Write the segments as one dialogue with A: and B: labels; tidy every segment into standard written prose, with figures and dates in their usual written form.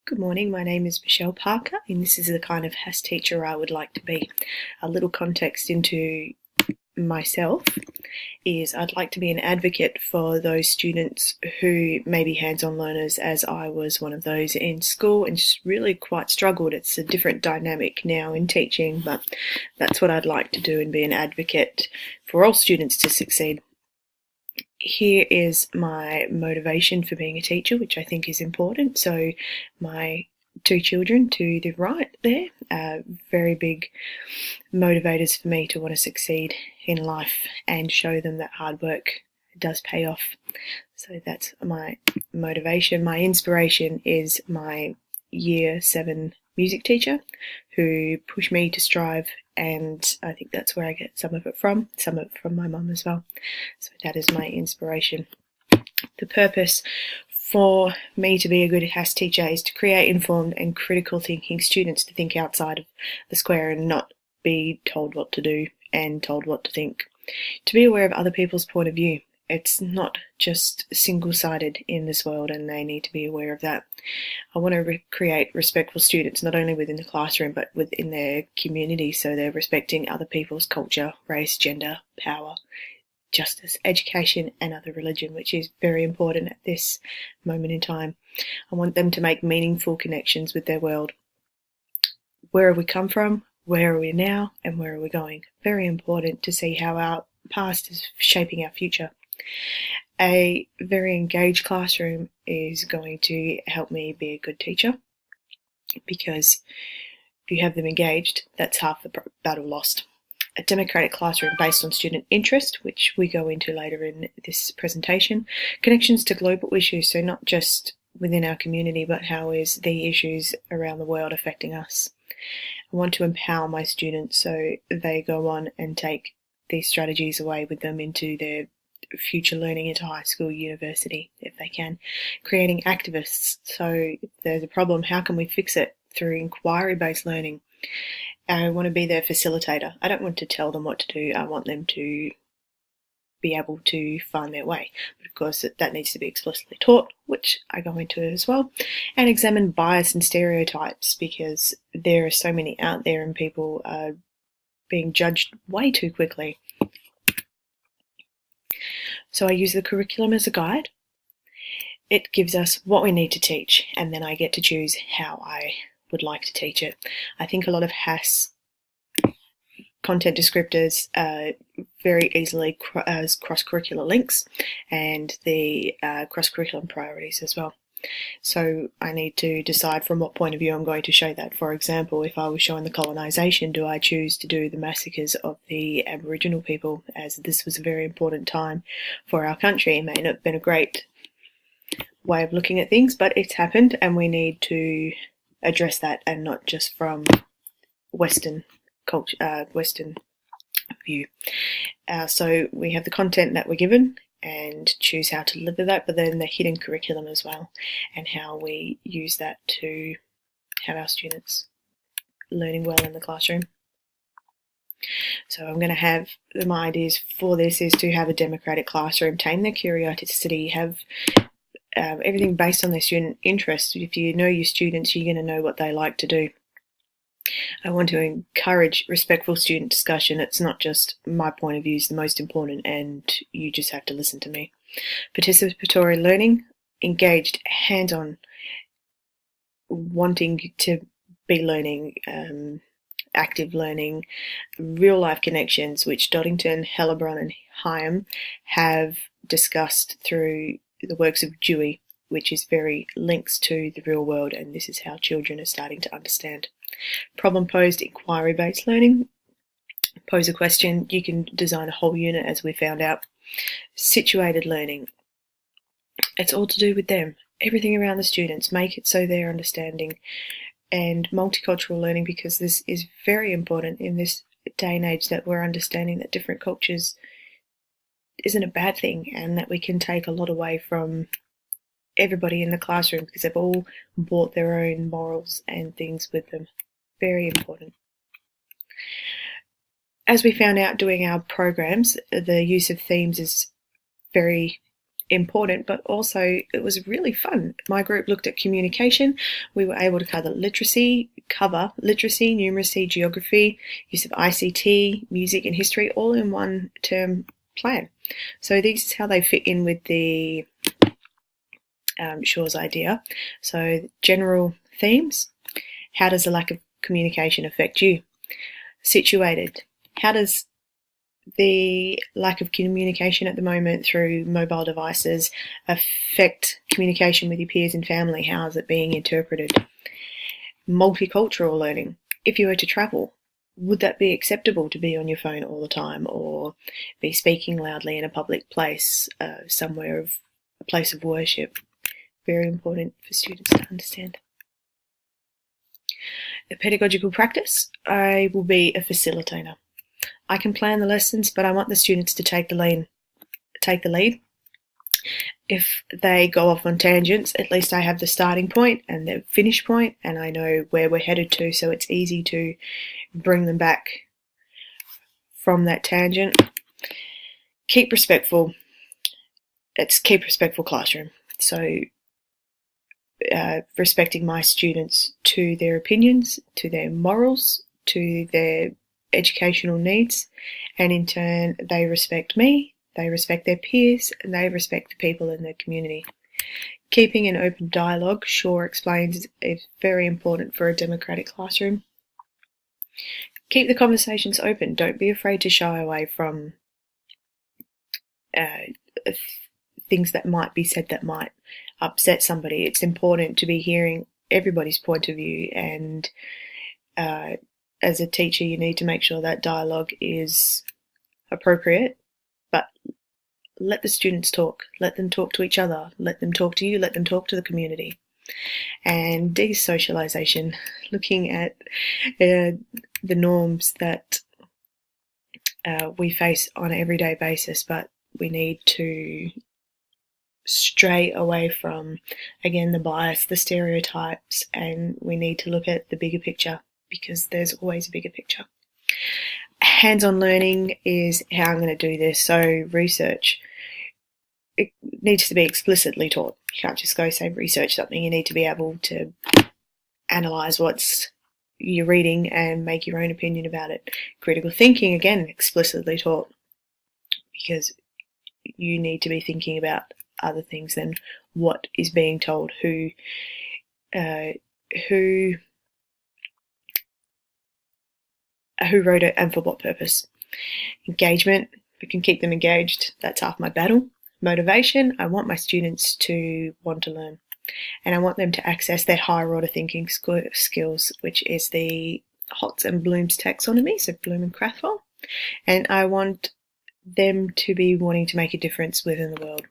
A: Good morning, my name is Michelle Parker, and this is the kind of HASS teacher I would like to be. A little context into myself is I'd like to be an advocate for those students who may be hands-on learners, as I was one of those in school and just really quite struggled. It's a different dynamic now in teaching, but that's what I'd like to do and be an advocate for all students to succeed. Here is my motivation for being a teacher, which I think is important. So my two children to the right there are very big motivators for me to want to succeed in life and show them that hard work does pay off. So that's my motivation. My inspiration is my Year 7 music teacher who pushed me to strive, and I think that's where I get some of it from my mum as well. So that is my inspiration. The purpose for me to be a good HASS teacher is to create informed and critical thinking students to think outside of the square and not be told what to do and told what to think. To be aware of other people's point of view. It's not just single-sided in this world, and they need to be aware of that. I want to create respectful students, not only within the classroom, but within their community, so they're respecting other people's culture, race, gender, power, justice, education, and other religion, which is very important at this moment in time. I want them to make meaningful connections with their world. Where have we come from? Where are we now? And where are we going? Very important to see how our past is shaping our future. A very engaged classroom is going to help me be a good teacher, because if you have them engaged, that's half the battle lost. A democratic classroom based on student interest, which we go into later in this presentation. Connections to global issues, so not just within our community, but how is the issues around the world affecting us. I want to empower my students so they go on and take these strategies away with them into their future learning into high school, university, if they can. Creating activists, so if there's a problem, how can we fix it through inquiry-based learning? I want to be their facilitator. I don't want to tell them what to do. I want them to be able to find their way. But of course, that needs to be explicitly taught, which I go into as well. And examine bias and stereotypes, because there are so many out there and people are being judged way too quickly. So I use the curriculum as a guide. It gives us what we need to teach, and then I get to choose how I would like to teach it. I think a lot of HASS content descriptors very easily as cross-curricular links, and the cross-curriculum priorities as well. So I need to decide from what point of view I'm going to show that. For example, if I was showing the colonisation, do I choose to do the massacres of the Aboriginal people, as this was a very important time for our country? It may not have been a great way of looking at things, but it's happened, and we need to address that, and not just from Western culture, Western view. So we have the content that we're given and choose how to deliver that, but then the hidden curriculum as well, and how we use that to have our students learning well in the classroom. So I'm going to have, my ideas for this is to have a democratic classroom, tame their curiosity, have everything based on their student interests. If you know your students, you're going to know what they like to do. I want to encourage respectful student discussion. It's not just my point of view is the most important and you just have to listen to me. Participatory learning, engaged, hands-on, wanting to be learning, active learning, real-life connections, which Doddington, Hellebrun and Higham have discussed through the works of Dewey, which is very links to the real world, and this is how children are starting to understand. Problem-posed, inquiry-based learning. Pose a question, you can design a whole unit, as we found out. Situated learning. It's all to do with them. Everything around the students, make it so they're understanding. And multicultural learning, because this is very important in this day and age, that we're understanding that different cultures isn't a bad thing, and that we can take a lot away from everybody in the classroom, because they've all brought their own morals and things with them. Very important. As we found out doing our programs, the use of themes is very important, but also it was really fun. My group looked at communication. We were able to cover literacy, numeracy, geography, use of ICT, music and history, all in one term plan. So this is how they fit in with the Shaw's idea. So general themes: how does the lack of communication affect you? Situated: how does the lack of communication at the moment through mobile devices affect communication with your peers and family? How is it being interpreted? Multicultural learning: if you were to travel, would that be acceptable to be on your phone all the time, or be speaking loudly in a public place, somewhere of a place of worship? Very important for students to understand. The pedagogical practice: I will be a facilitator. I can plan the lessons, but I want the students to take the lead. If they go off on tangents, at least I have the starting point and the finish point, and I know where we're headed to, so it's easy to bring them back from that tangent. Keep respectful. It's keep respectful classroom. So respecting my students to their opinions, to their morals, to their educational needs, and in turn they respect me, they respect their peers, and they respect the people in their community. Keeping an open dialogue, Shaw explains, is very important for a democratic classroom. Keep the conversations open. Don't be afraid to shy away from things that might be said that might upset somebody. It's important to be hearing everybody's point of view, and as a teacher you need to make sure that dialogue is appropriate, but let the students talk. Let them talk to each other. Let them talk to you. Let them talk to the community. And desocialization, looking at the norms that we face on an everyday basis, but we need to stray away from, again, the bias, the stereotypes, and we need to look at the bigger picture, because there's always a bigger picture. Hands-on learning is how I'm going to do this. So research, it needs to be explicitly taught. You can't just go say research something. You need to be able to analyse what's you're reading and make your own opinion about it. Critical thinking, again, explicitly taught, because you need to be thinking about other things than what is being told, who wrote it and for what purpose. Engagement, if we can keep them engaged, that's half my battle. Motivation, I want my students to want to learn, and I want them to access their higher order thinking skills, which is the Hotz and Bloom's taxonomy, so Bloom and Krathwohl, and I want them to be wanting to make a difference within the world.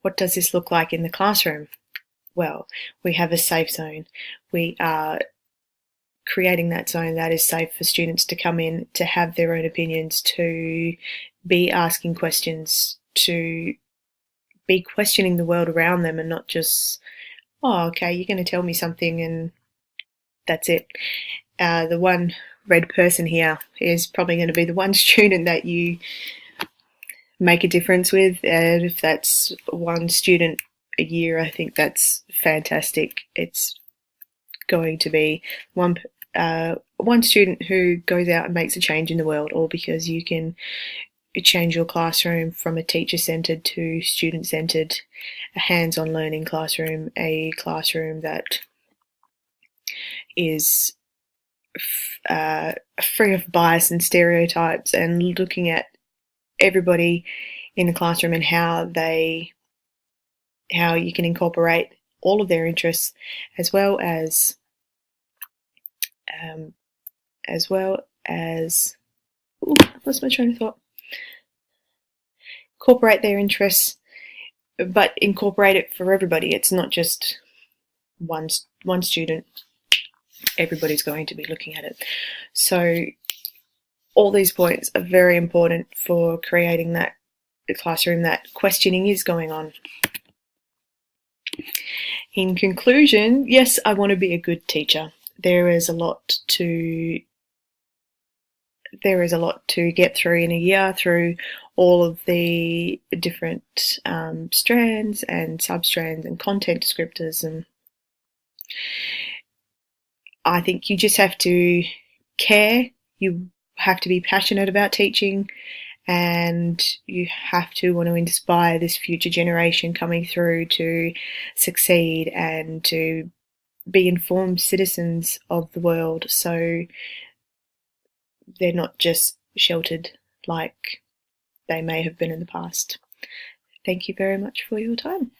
A: What does this look like in the classroom? Well, we have a safe zone. We are creating that zone that is safe for students to come in, to have their own opinions, to be asking questions, to be questioning the world around them, and not just, oh, okay, you're going to tell me something and that's it. The one red person here is probably going to be the one student that you make a difference with, and if that's one student a year, I think that's fantastic. It's going to be one student who goes out and makes a change in the world, or because you can change your classroom from a teacher-centred to student-centred, a hands-on learning classroom, a classroom that is free of bias and stereotypes, and looking at everybody in the classroom and how you can incorporate all of their interests, as well as I lost my train of thought. Incorporate their interests, but incorporate it for everybody. It's not just one student. Everybody's going to be looking at it. So all these points are very important for creating that classroom that questioning is going on. In conclusion, yes, I want to be a good teacher. There is a lot to there is a lot to get through in a year, through all of the different strands and substrands and content descriptors, and I think you just have to care, you have to be passionate about teaching, and you have to want to inspire this future generation coming through to succeed and to be informed citizens of the world, so they're not just sheltered like they may have been in the past. Thank you very much for your time.